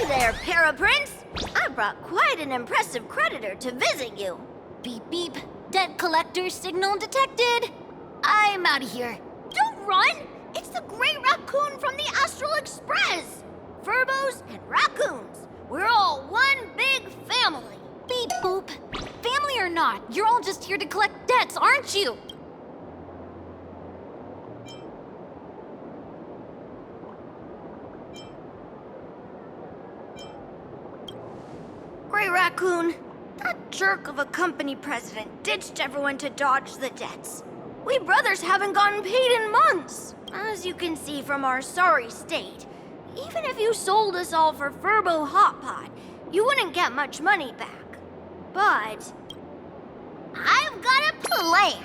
there, Paraprince! I brought quite an impressive creditor to visit you. Beep beep. Debt collector signal detected. I'm out of here. Don't run! It's the Great Raccoon from the Astral Express! Furbos and raccoons. We're all one big family. Beep boop. Family or not, you're all just here to collect debts, aren't you? Great Raccoon, that jerk of a company president ditched everyone to dodge the debts. We brothers haven't gotten paid in months. As you can see from our sorry state, even if you sold us all for Furbo Hot Pot, you wouldn't get much money back. But I've got a plan.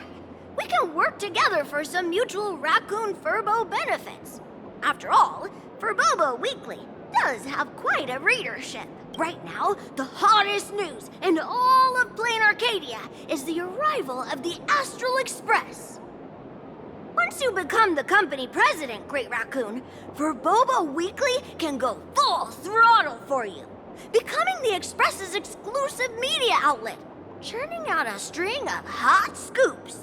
We can work together for some mutual Raccoon Furbo benefits. After all, Furbobo Weekly does have quite a readership. Right now, the hottest news in all of Plain Arcadia is the arrival of the Astral Express. Once you become the company president, Great Raccoon, Furbobo Weekly can go full throttle for you, becoming the Express's exclusive media outlet, churning out a string of hot scoops.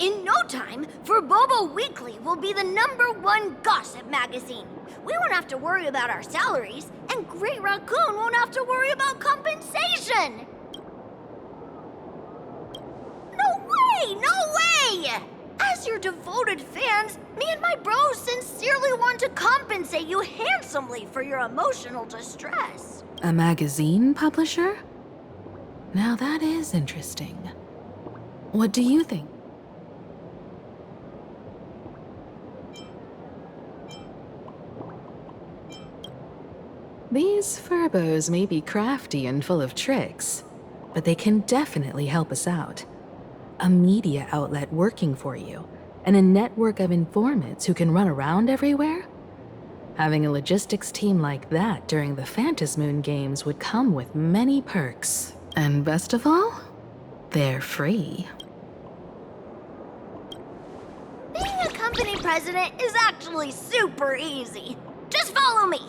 In no time, Furbobo Weekly will be the #1 gossip magazine. We won't have to worry about our salaries, and Great Raccoon won't have to worry about compensation. No way! No way! As your devoted fans, me and my bros sincerely want to compensate you handsomely for your emotional distress. A magazine publisher? Now that is interesting. What do you think? These Furbos may be crafty and full of tricks, but they can definitely help us out. A media outlet working for you, and a network of informants who can run around everywhere? Having a logistics team like that during the Phantasmoon games would come with many perks. And best of all, they're free. Being a company president is actually super easy. Just follow me.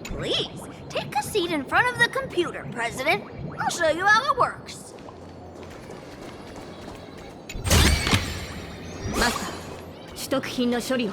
Please, take a seat in front of the computer, President. I'll show you how it works. Master, 取得品の処理を。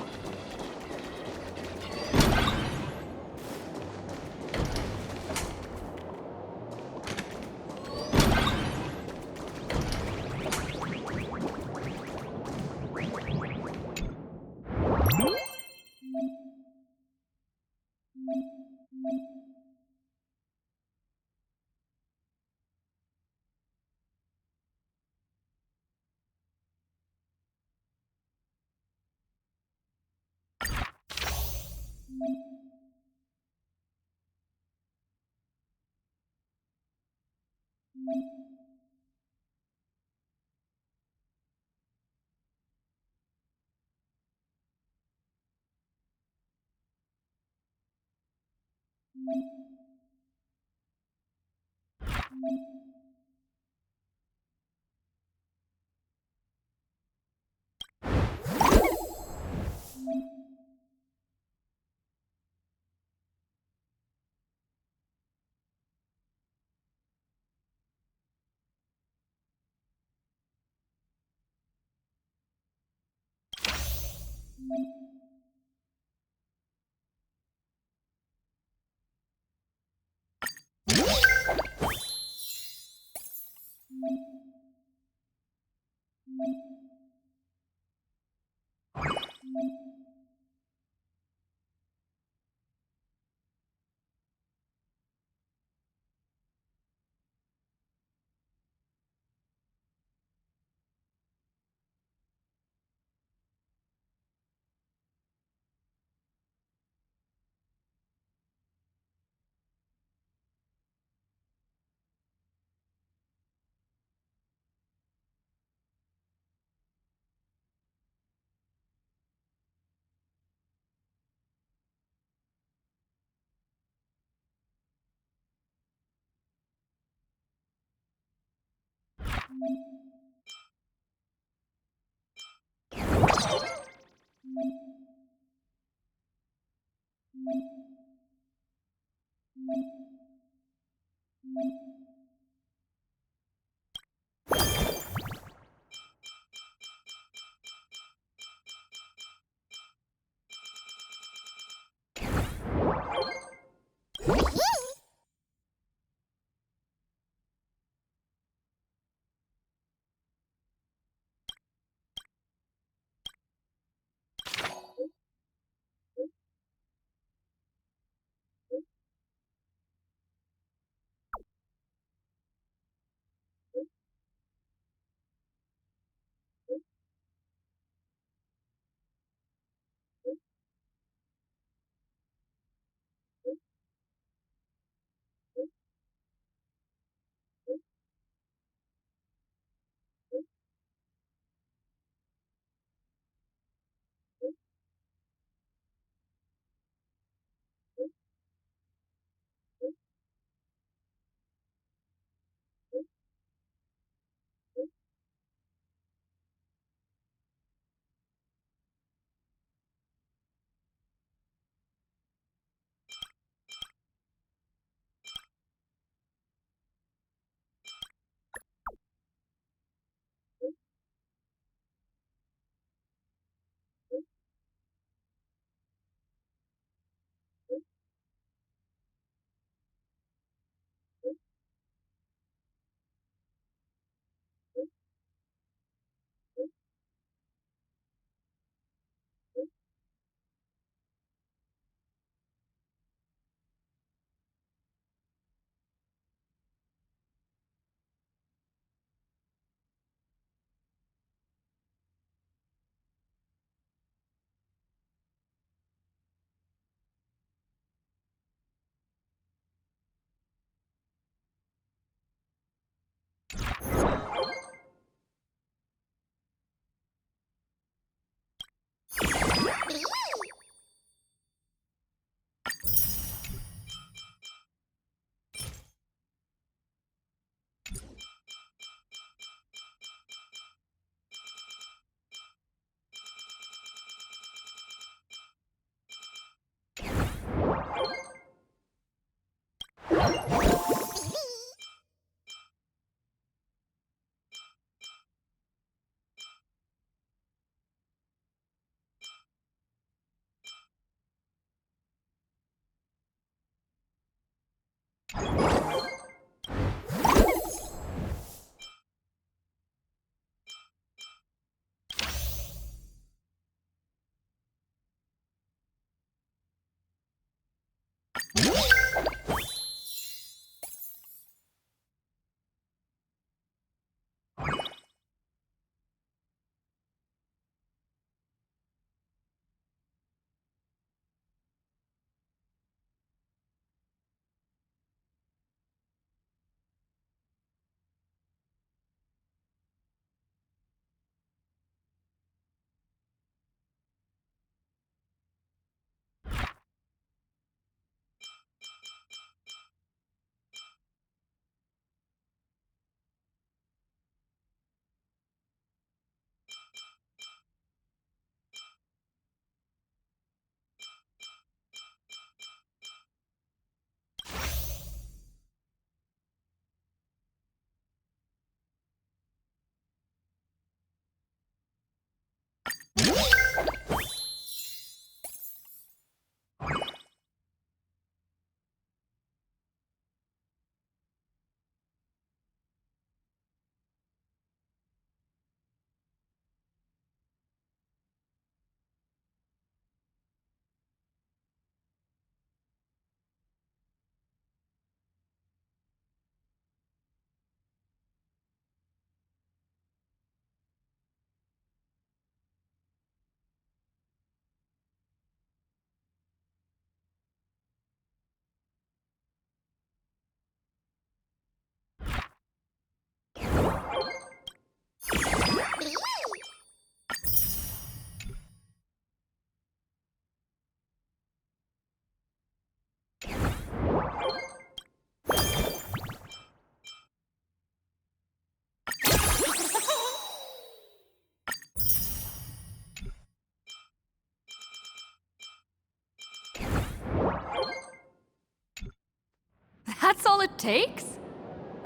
That's all it takes?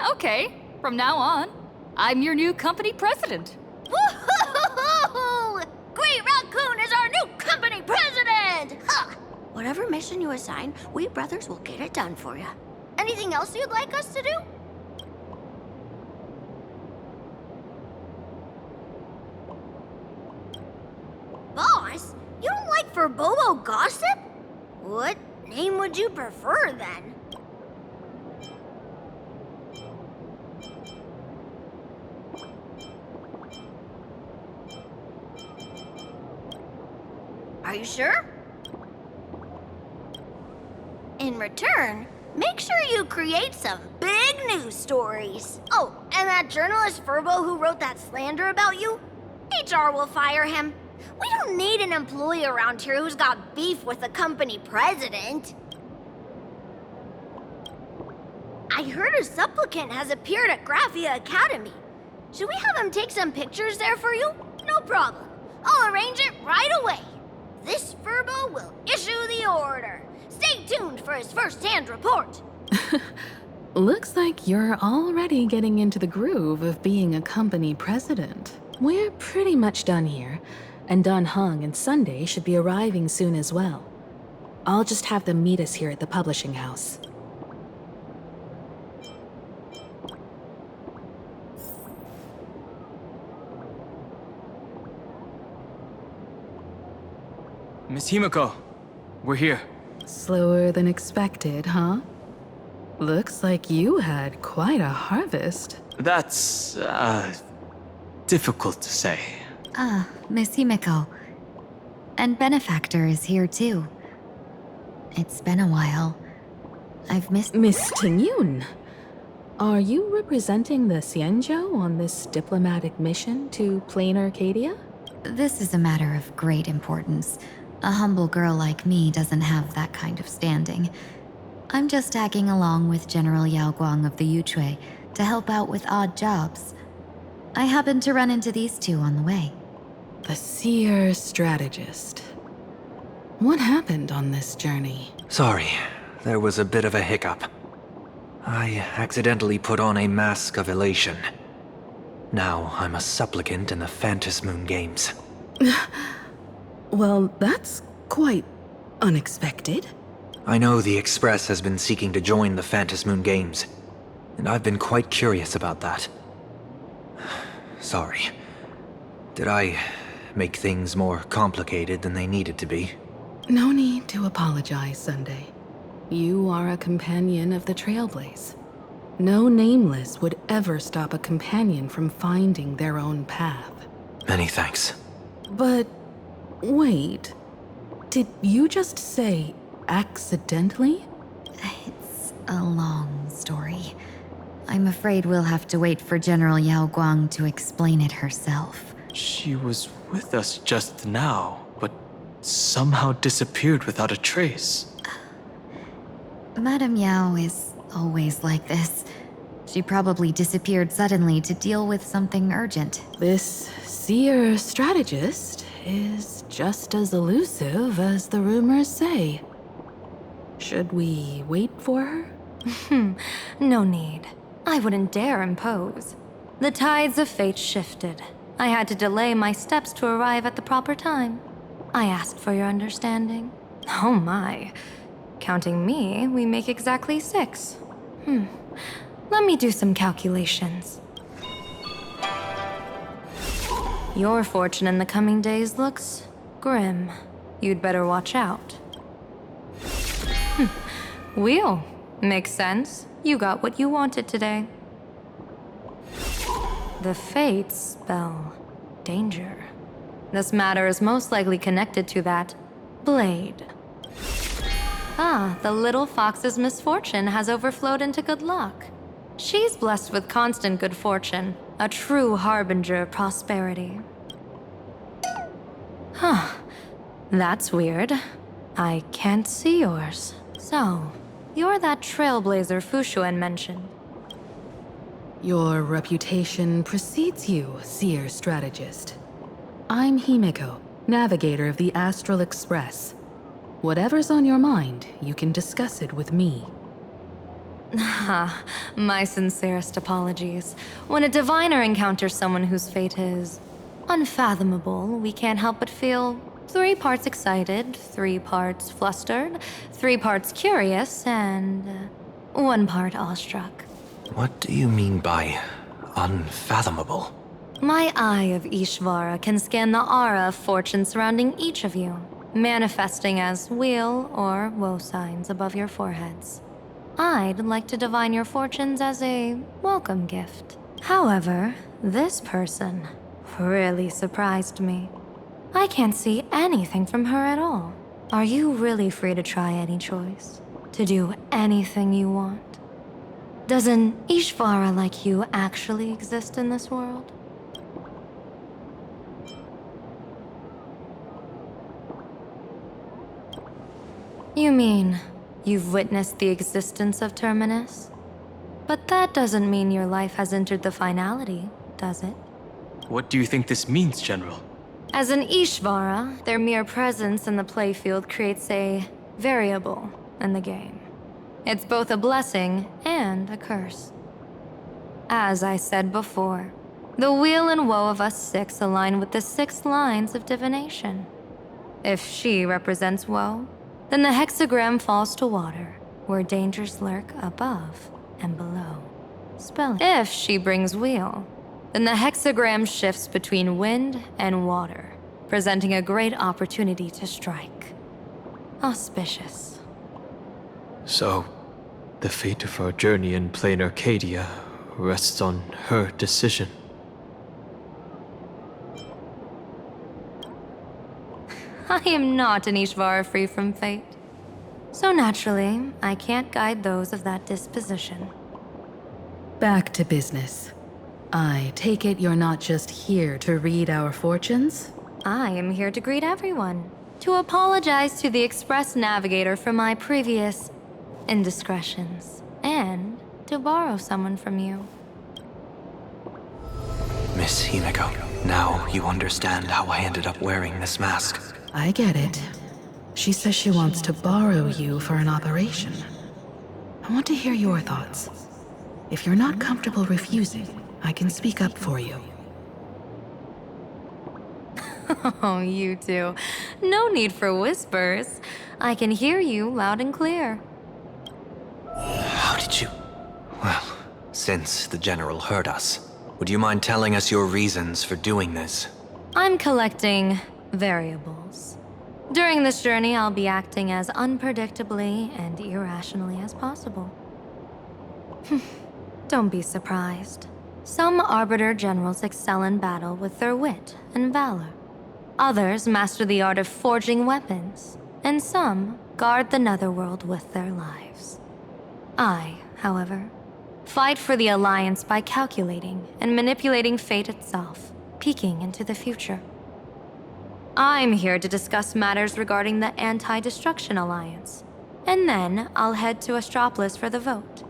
Okay, from now on, I'm your new company president. Woo-hoo-hoo-hoo! Great Raccoon is our new company president! Ha! Whatever mission you assign, we brothers will get it done for you. Anything else you'd like us to do? Boss, you don't like Furbobo gossip? What name would you prefer then? Are you sure? In return, make sure you create some big news stories. Oh, and that journalist Furbo who wrote that slander about you? HR will fire him. We don't need an employee around here who's got beef with the company president. I heard a supplicant has appeared at Graphia Academy. Should we have him take some pictures there for you? No problem. I'll arrange it right away. This Furbo will issue the order. Stay tuned for his first-hand report. Looks like you're already getting into the groove of being a company president. We're pretty much done here, and Dun Hung and Sunday should be arriving soon as well. I'll just have them meet us here at the publishing house. Miss Himiko, we're here. Slower than expected, huh? Looks like you had quite a harvest. That's, difficult to say. Ah, Miss Himiko. And Benefactor is here too. It's been a while. I've missed— Miss Tingyun, are you representing the Xianzhou on this diplomatic mission to Plain Arcadia? This is a matter of great importance. A humble girl like me doesn't have that kind of standing. I'm just tagging along with General Yao Guang of the Yuchui to help out with odd jobs. I happened to run into these two on the way. The seer strategist. What happened on this journey? Sorry, there was a bit of a hiccup. I accidentally put on a mask of elation. Now I'm a supplicant in the Phantom Moon Games. Well, that's quite unexpected. I know the Express has been seeking to join the Phantom Moon Games, and I've been quite curious about that. Sorry. Did I make things more complicated than they needed to be? No need to apologize, Sunday. You are a companion of the Trailblaze. No nameless would ever stop a companion from finding their own path. Many thanks. But wait, did you just say accidentally? It's a long story. I'm afraid we'll have to wait for General Yao Guang to explain it herself. She was with us just now, but somehow disappeared without a trace. Madame Yao is always like this. She probably disappeared suddenly to deal with something urgent. This seer strategist is just as elusive as the rumors say. Should we wait for her? No need. I wouldn't dare impose. The tides of fate shifted. I had to delay my steps to arrive at the proper time. I asked for your understanding. Oh my. Counting me, we make exactly 6. Let me do some calculations. Your fortune in the coming days looks grim. You'd better watch out. Wheel. Makes sense. You got what you wanted today. The fates spell danger. This matter is most likely connected to that blade. Ah, the little fox's misfortune has overflowed into good luck. She's blessed with constant good fortune, a true harbinger of prosperity. Huh. That's weird. I can't see yours. So, you're that trailblazer Fushuen mentioned. Your reputation precedes you, seer strategist. I'm Himiko, navigator of the Astral Express. Whatever's on your mind, you can discuss it with me. My sincerest apologies. When a diviner encounters someone whose fate is unfathomable, we can't help but feel 3 parts excited, 3 parts flustered, 3 parts curious, and 1 part awestruck. What do you mean by unfathomable? My eye of Ishvara can scan the aura of fortune surrounding each of you, manifesting as weal or woe signs above your foreheads. I'd like to divine your fortunes as a welcome gift. However, this person really surprised me. I can't see anything from her at all. Are you really free to try any choice? To do anything you want? Does an Ishvara like you actually exist in this world? You mean you've witnessed the existence of Terminus? But that doesn't mean your life has entered the finality, does it? What do you think this means, General? As an Ishvara, their mere presence in the playfield creates a variable in the game. It's both a blessing and a curse. As I said before, the weal and woe of us 6 align with the 6 lines of divination. If she represents woe, then the hexagram falls to water, where dangers lurk above and below. Spelling. If she brings weal, then the hexagram shifts between wind and water, presenting a great opportunity to strike. Auspicious. So, the fate of our journey in plain Arcadia rests on her decision. I am not an Ishvara free from fate. So naturally, I can't guide those of that disposition. Back to business. I take it you're not just here to read our fortunes? I am here to greet everyone, to apologize to the Express Navigator for my previous indiscretions, and to borrow someone from you. Miss Himeko, now you understand how I ended up wearing this mask. I get it. She says she wants to borrow you for an operation. I want to hear your thoughts. If you're not comfortable refusing, I can speak up for you. Oh, you two. No need for whispers. I can hear you loud and clear. How did you... Well, since the General heard us, would you mind telling us your reasons for doing this? I'm collecting variables. During this journey, I'll be acting as unpredictably and irrationally as possible. Don't be surprised. Some Arbiter generals excel in battle with their wit and valor. Others master the art of forging weapons, and some guard the netherworld with their lives. I, however, fight for the Alliance by calculating and manipulating fate itself, peeking into the future. I'm here to discuss matters regarding the Anti-Destruction Alliance, and then I'll head to Astropolis for the vote.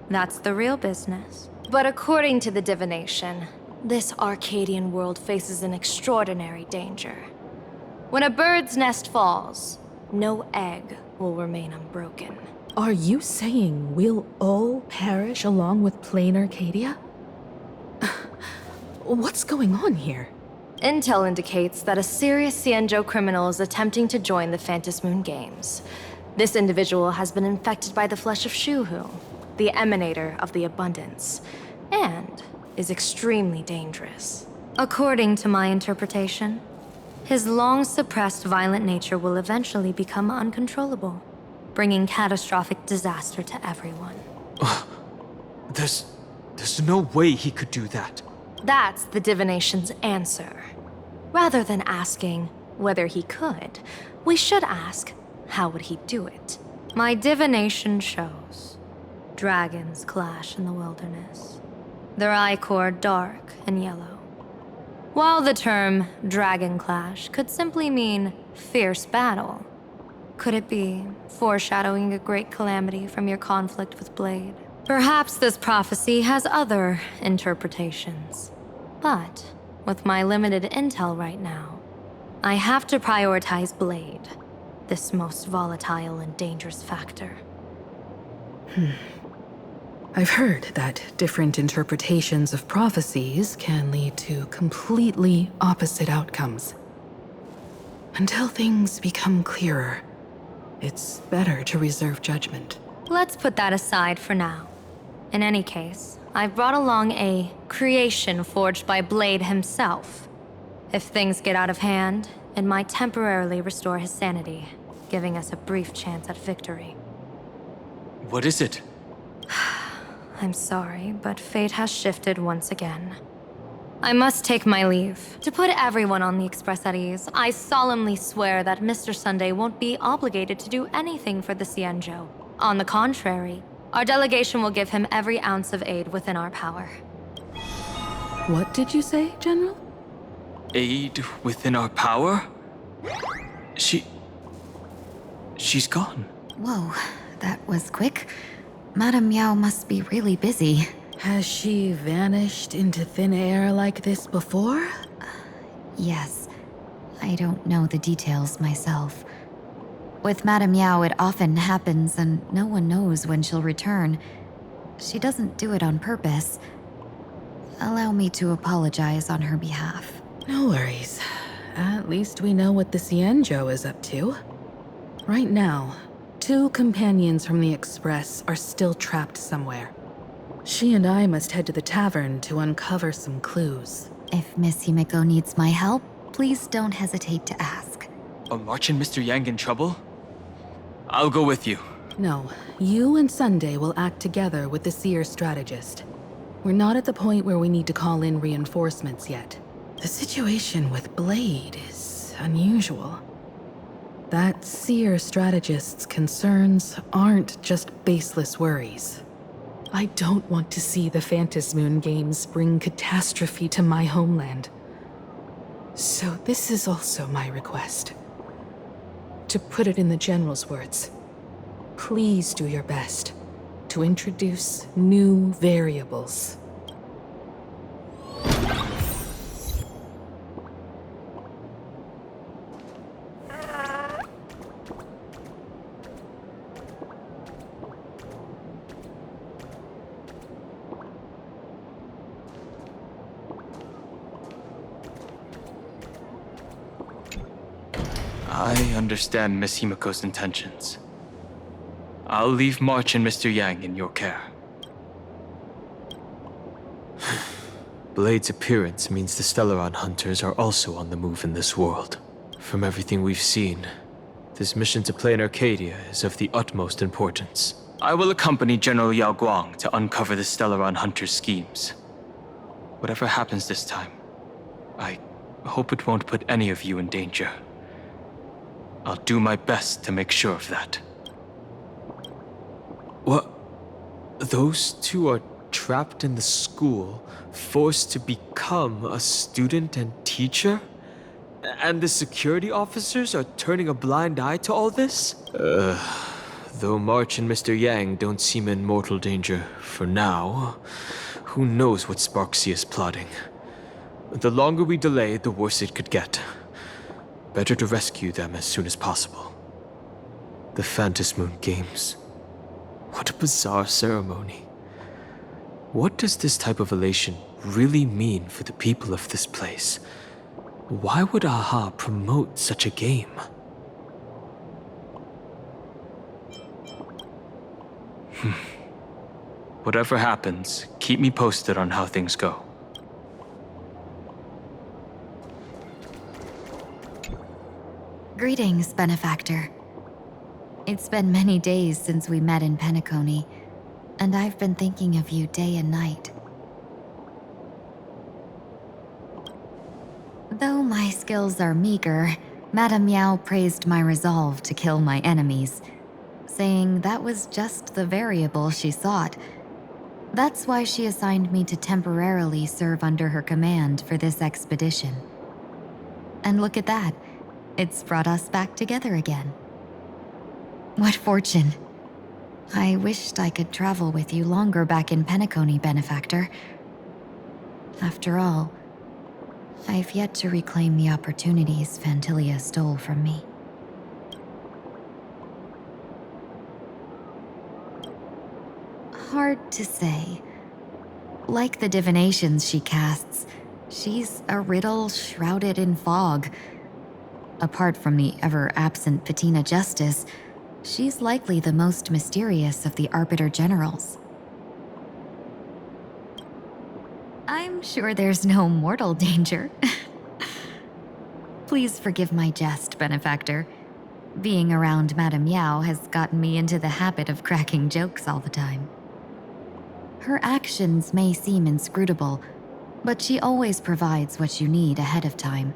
That's the real business. But according to the divination, this Arcadian world faces an extraordinary danger. When a bird's nest falls, no egg will remain unbroken. Are you saying we'll all perish along with plain Arcadia? What's going on here? Intel indicates that a serious Xianzhou criminal is attempting to join the Phantom Moon Games. This individual has been infected by the flesh of Shuhu, the emanator of the abundance, and is extremely dangerous. According to my interpretation, his long-suppressed violent nature will eventually become uncontrollable, bringing catastrophic disaster to everyone. There's no way he could do that. That's the divination's answer. Rather than asking whether he could, we should ask, how would he do it? My divination shows dragons clash in the wilderness, their ichor dark and yellow. While the term dragon clash could simply mean fierce battle, could it be foreshadowing a great calamity from your conflict with Blade? Perhaps this prophecy has other interpretations. But with my limited intel right now, I have to prioritize Blade, this most volatile and dangerous factor. I've heard that different interpretations of prophecies can lead to completely opposite outcomes. Until things become clearer, it's better to reserve judgment. Let's put that aside for now. In any case, I've brought along a creation forged by Blade himself. If things get out of hand, it might temporarily restore his sanity, giving us a brief chance at victory. What is it? I'm sorry, but fate has shifted once again. I must take my leave. To put everyone on the Express at ease, I solemnly swear that Mr. Sunday won't be obligated to do anything for the Cienjo. On the contrary, our delegation will give him every ounce of aid within our power. What did you say, General? Aid within our power? She's gone. Whoa, that was quick. Madame Yao must be really busy. Has she vanished into thin air like this before? Yes. I don't know the details myself. With Madame Yao, it often happens and no one knows when she'll return. She doesn't do it on purpose. Allow me to apologize on her behalf. No worries. At least we know what the Cienjo is up to. Right now, 2 companions from the Express are still trapped somewhere. She and I must head to the tavern to uncover some clues. If Miss Himeko needs my help, please don't hesitate to ask. Are March and Mr. Yang in trouble? I'll go with you. No, you and Sunday will act together with the Seer strategist. We're not at the point where we need to call in reinforcements yet. The situation with Blade is unusual. That Seer strategist's concerns aren't just baseless worries. I don't want to see the Phantasmoon games bring catastrophe to my homeland. So this is also my request. To put it in the General's words, please do your best to introduce new variables. I understand Miss Himeko's intentions. I'll leave March and Mr. Yang in your care. Blade's appearance means the Stellaron hunters are also on the move in this world. From everything we've seen, this mission to play in Arcadia is of the utmost importance. I will accompany General Yao Guang to uncover the Stellaron hunters' schemes. Whatever happens this time, I hope it won't put any of you in danger. I'll do my best to make sure of that. What? Those 2 are trapped in the school, forced to become a student and teacher? And the security officers are turning a blind eye to all this? Though March and Mr. Yang don't seem in mortal danger for now, who knows what Sparksea is plotting. The longer we delay, the worse it could get. Better to rescue them as soon as possible. The Phantasmoon Games. What a bizarre ceremony. What does this type of elation really mean for the people of this place? Why would AHA promote such a game? Whatever happens, keep me posted on how things go. Greetings, Benefactor. It's been many days since we met in Penacony, and I've been thinking of you day and night. Though my skills are meager, Madame Yao praised my resolve to kill my enemies, saying that was just the variable she sought. That's why she assigned me to temporarily serve under her command for this expedition. And look at that. It's brought us back together again. What fortune. I wished I could travel with you longer back in Penacony, Benefactor. After all, I've yet to reclaim the opportunities Phantilia stole from me. hard to say. Like the divinations she casts, she's a riddle shrouded in fog. Apart from the ever-absent Patina Justice, she's likely the most mysterious of the Arbiter Generals. I'm sure there's no mortal danger. Please forgive my jest, Benefactor. Being around Madame Yao has gotten me into the habit of cracking jokes all the time. Her actions may seem inscrutable, but she always provides what you need ahead of time.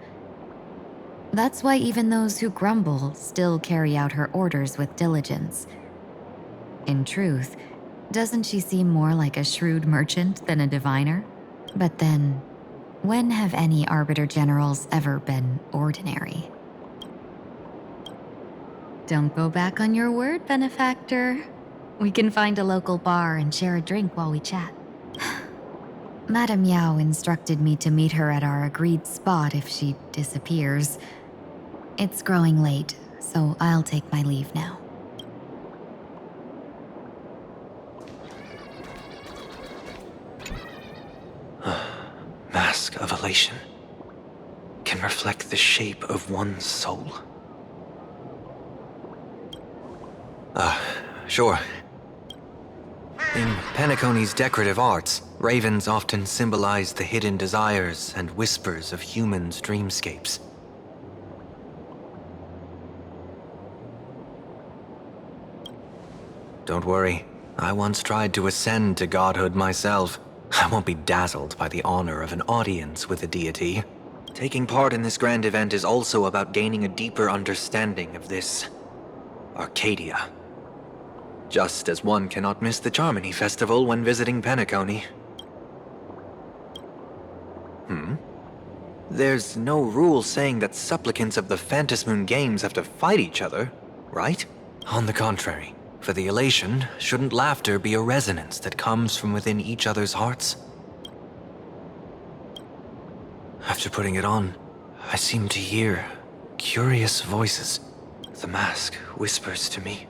That's why even those who grumble still carry out her orders with diligence. In truth, doesn't she seem more like a shrewd merchant than a diviner? But then, when have any Arbiter Generals ever been ordinary? Don't go back on your word, Benefactor. We can find a local bar and share a drink while we chat. Madame Yao instructed me to meet her at our agreed spot if she disappears. It's growing late, so I'll take my leave now. Mask of elation can reflect the shape of one's soul. Sure. In Penacony's decorative arts, ravens often symbolize the hidden desires and whispers of humans' dreamscapes. Don't worry, I once tried to ascend to godhood myself. I won't be dazzled by the honor of an audience with a deity. Taking part in this grand event is also about gaining a deeper understanding of this Arcadia. Just as one cannot miss the Charmony Festival when visiting Penacony. There's no rule saying that supplicants of the Phantasmoon Games have to fight each other, right? On the contrary, for the elation, shouldn't laughter be a resonance that comes from within each other's hearts? After putting it on, I seem to hear curious voices. The mask whispers to me,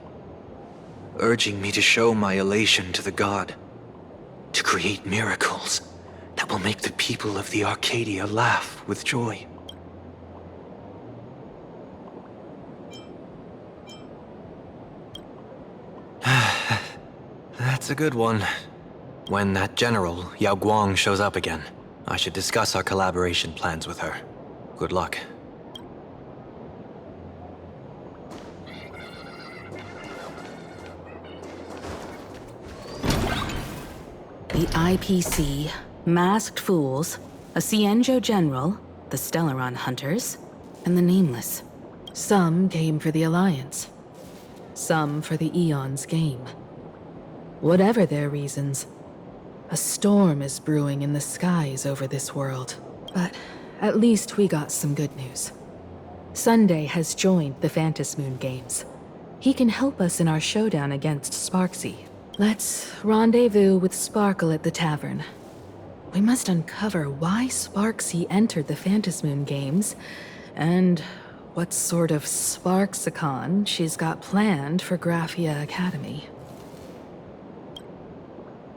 urging me to show my elation to the god, to create miracles that will make the people of the Arcadia laugh with joy. That's a good one. When that general, Yao Guang, shows up again, I should discuss our collaboration plans with her. Good luck. The IPC, Masked Fools, a Cienjo General, the Stellaron Hunters, and the Nameless. Some came for the Alliance. Some for the Eon's game. Whatever their reasons, a storm is brewing in the skies over this world. But at least we got some good news. Sunday has joined the Phantasmoon Games. He can help us in our showdown against Sparksy. Let's rendezvous with Sparkle at the tavern. We must uncover why Sparksy entered the Phantasmoon Games, and what sort of Sparksicon she's got planned for Graphia Academy.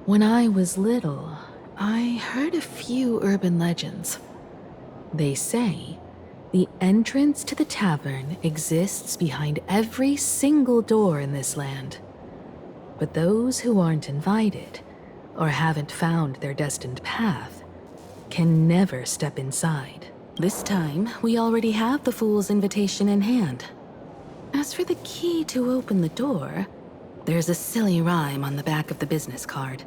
When I was little, I heard a few urban legends. They say the entrance to the tavern exists behind every single door in this land. But those who aren't invited, or haven't found their destined path, can never step inside. This time, we already have the Fool's invitation in hand. As for the key to open the door, there's a silly rhyme on the back of the business card.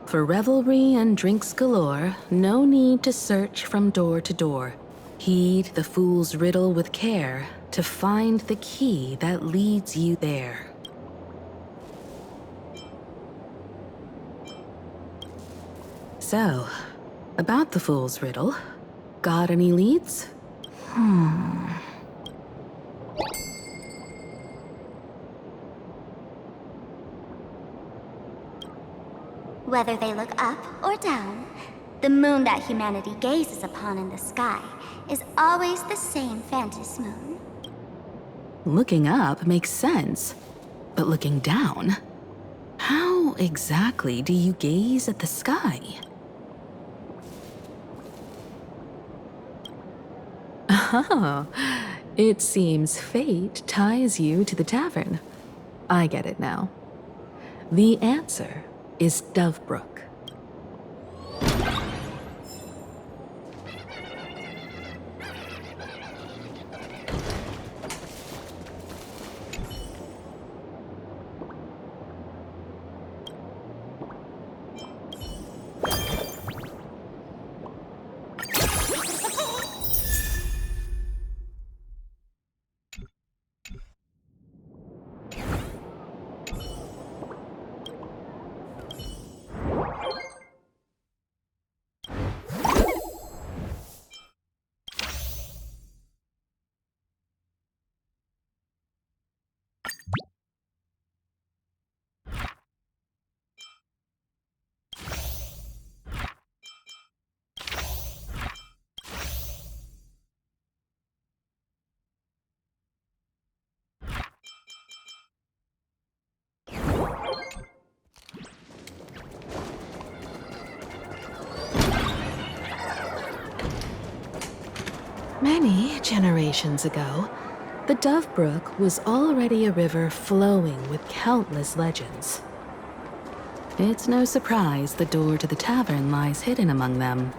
For revelry and drinks galore, no need to search from door to door. Heed the Fool's riddle with care to find the key that leads you there. So, about the Fool's riddle, got any leads? Whether they look up or down, the moon that humanity gazes upon in the sky is always the same Phantasmoon. Looking up makes sense, but looking down? How How exactly do you gaze at the sky? Oh, it seems fate ties you to the tavern. I get it now. The answer is Dovebrook. Many generations ago, the Dovebrook was already a river flowing with countless legends. It's no surprise the door to the tavern lies hidden among them.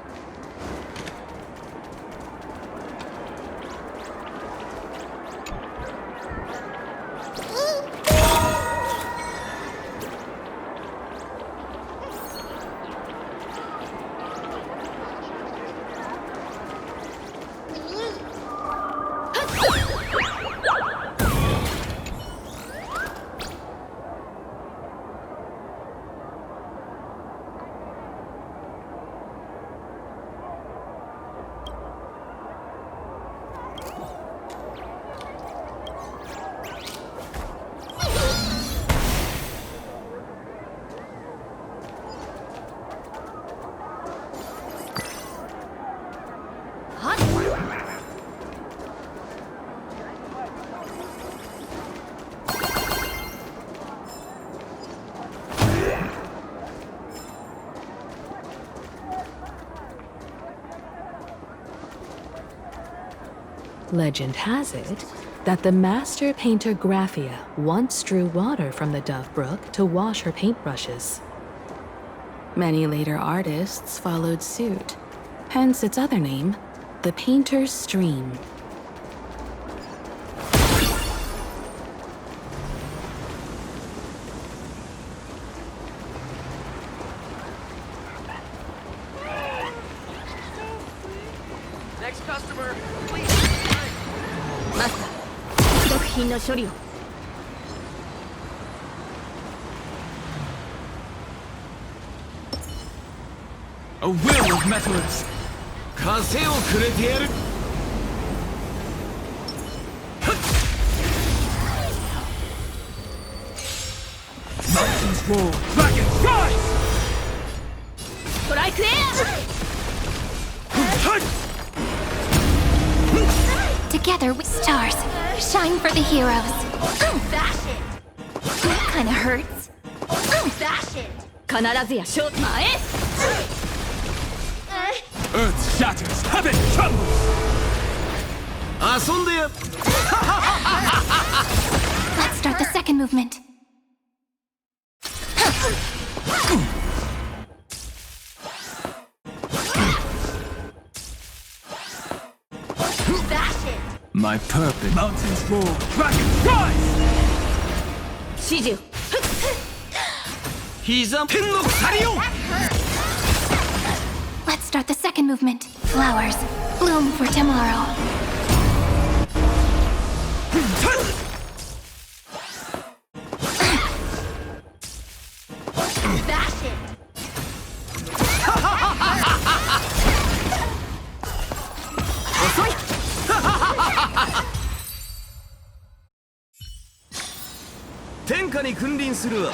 Legend has it that the master painter Graphia once drew water from the Dovebrook to wash her paintbrushes. Many later artists followed suit, hence its other name, the Painter's Stream. Next customer, please. マスター、食品の処理を。A will of metals. 風をくれてやる。Mountains roll, dragons rise. ストライクエア。Together we stars. Shine for the heroes. Bash it! Kinda hurts. Bash it! 必ずや勝負前。 Earth shatters, heaven trembles. 遊んでや。Let's start the second movement. Bash it! My purpose. Mountains roar, dragons rise. 指示を。膝天の鎖を。Let's start the second movement. Flowers bloom for tomorrow. Bash it! 遅い。天下に君臨するは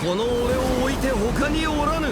この俺を置いて他におらぬ。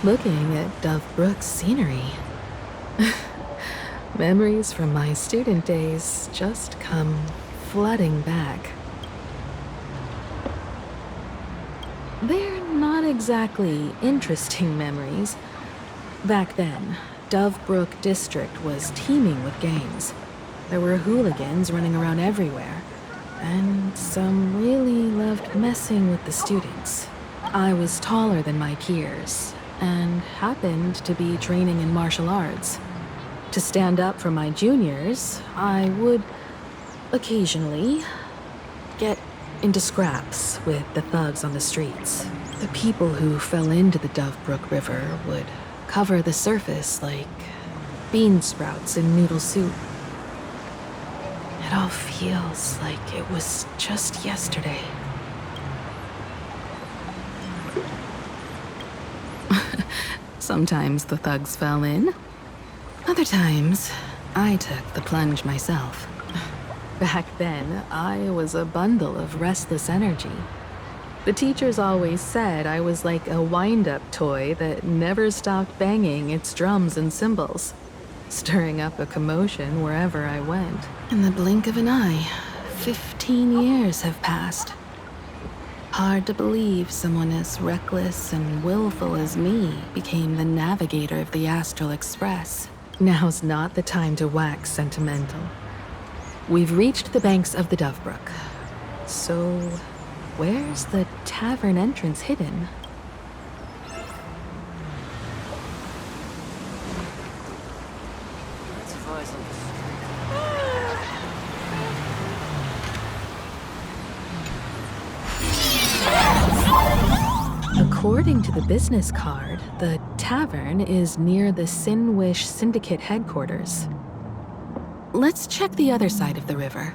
Looking at Dove Brook's scenery. Memories from my student days just come flooding back. They're not exactly interesting memories. Back then, Dove Brook District was teeming with gangs. There were hooligans running around everywhere, and some really loved messing with the students. I was taller than my peers, and happened to be training in martial arts. To stand up for my juniors, I would occasionally get into scraps with the thugs on the streets. The people who fell into the Dove Brook River would cover the surface like bean sprouts in noodle soup. It all feels like it was just yesterday. Sometimes the thugs fell in. Other times, I took the plunge myself. Back then, I was a bundle of restless energy. The teachers always said I was like a wind-up toy that never stopped banging its drums and cymbals, stirring up a commotion wherever I went. In the blink of an eye, 15 years have passed. Hard to believe someone as reckless and willful as me became the navigator of the Astral Express. Now's not the time to wax sentimental. We've reached the banks of the Dove Brook. So, where's the tavern entrance hidden? According to the business card, the tavern is near the Sinwish Syndicate headquarters. Let's check the other side of the river.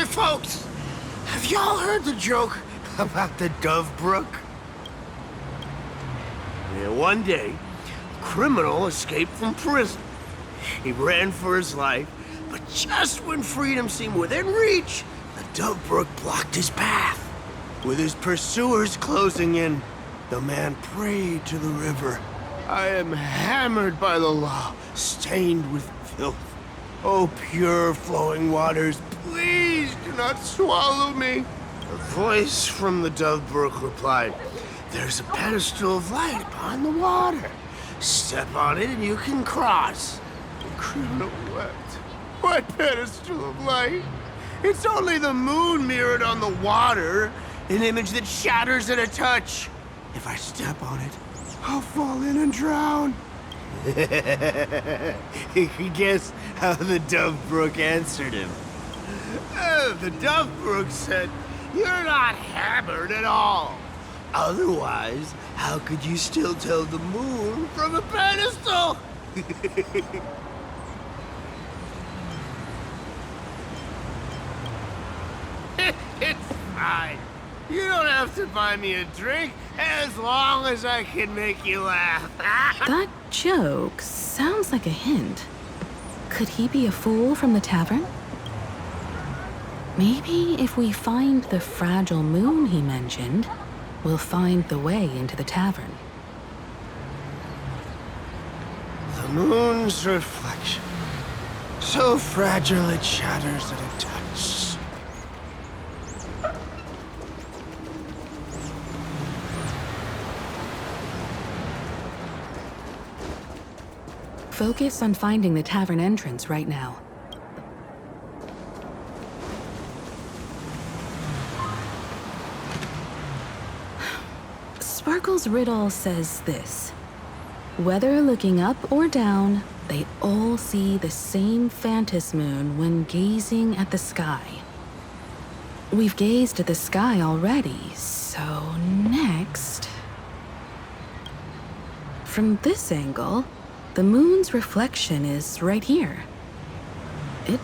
Folks, have y'all heard the joke about the Dove Brook? Yeah, one day, a criminal escaped from prison. He ran for his life, but just when freedom seemed within reach, the Dove Brook blocked his path. With his pursuers closing in, the man prayed to the river. I am hammered by the law, stained with filth. Oh, pure flowing waters, please do not swallow me. A voice from the Dove Brook replied, there's a pedestal of light upon the water. Step on it and you can cross. The criminal wept. What pedestal of light? It's only the moon mirrored on the water, an image that shatters at a touch. If I step on it, I'll fall in and drown. Guess how the Dove Brook answered him? The Dove Brook said, "You're not hammered at all. Otherwise, how could you still tell the moon from a pedestal?" It's fine. You don't have to buy me a drink as long as I can make you laugh. That joke sounds like a hint. Could he be a fool from the tavern? Maybe if we find the fragile moon he mentioned, we'll find the way into the tavern. The moon's reflection. So fragile it shatters at a touch. Focus on finding the tavern entrance right now. Sparkle's riddle says this: whether looking up or down, they all see the same phantom moon when gazing at the sky. We've gazed at the sky already, so next... From this angle, the moon's reflection is right here. It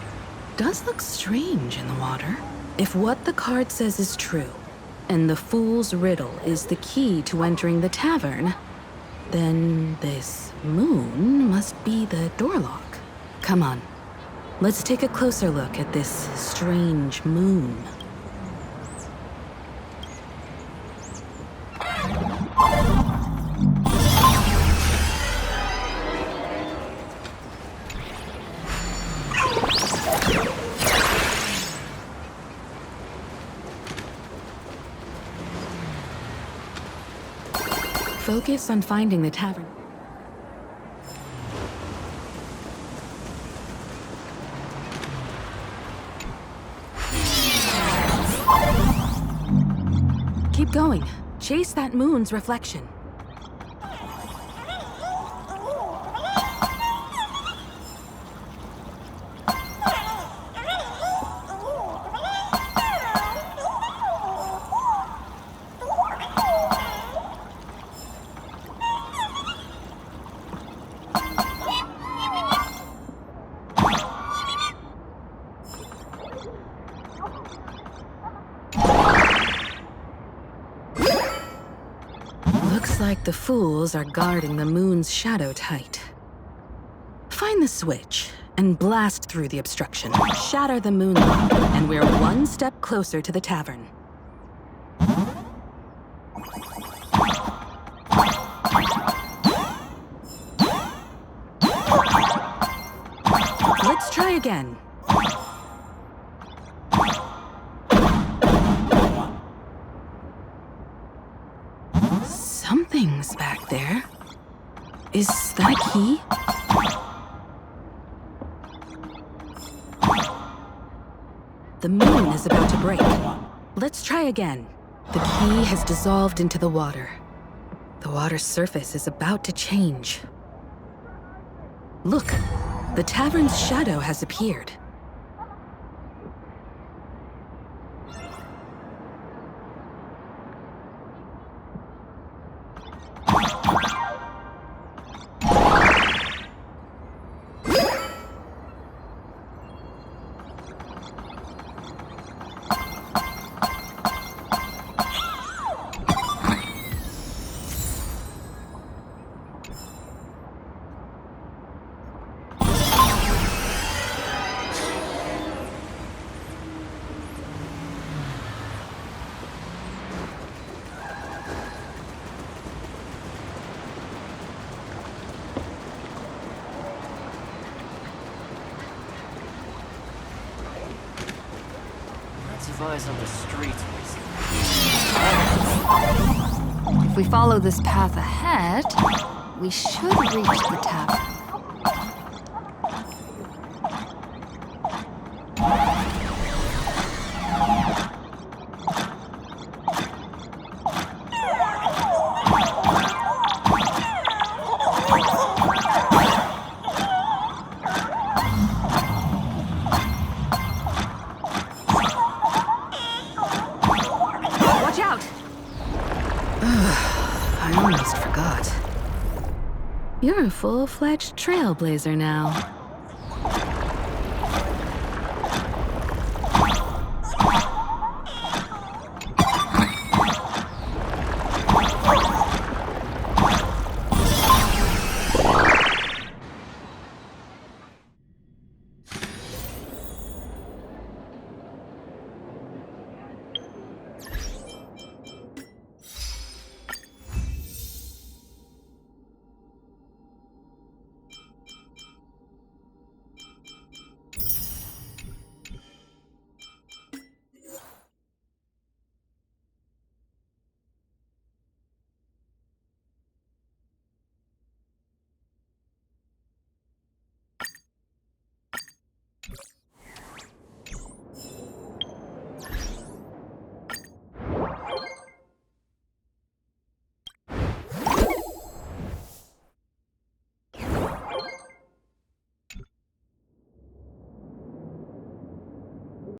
does look strange in the water. If what the card says is true, and the fool's riddle is the key to entering the tavern, then this moon must be the door lock. Come on, let's take a closer look at this strange moon. Focus on finding the tavern. Keep going. Chase that moon's reflection. Looks like the fools are guarding the moon's shadow tight. Find the switch and blast through the obstruction. Shatter the moon lock, and we're one step closer to the tavern. Let's try again. Something's back there. Is that a key? The moon is about to break. Let's try again. The key has dissolved into the water. The water's surface is about to change. Look, the tavern's shadow has appeared. Eyes on the streets recently. If we follow this path ahead, we should reach the tavern. I almost forgot. You're a full-fledged trailblazer now.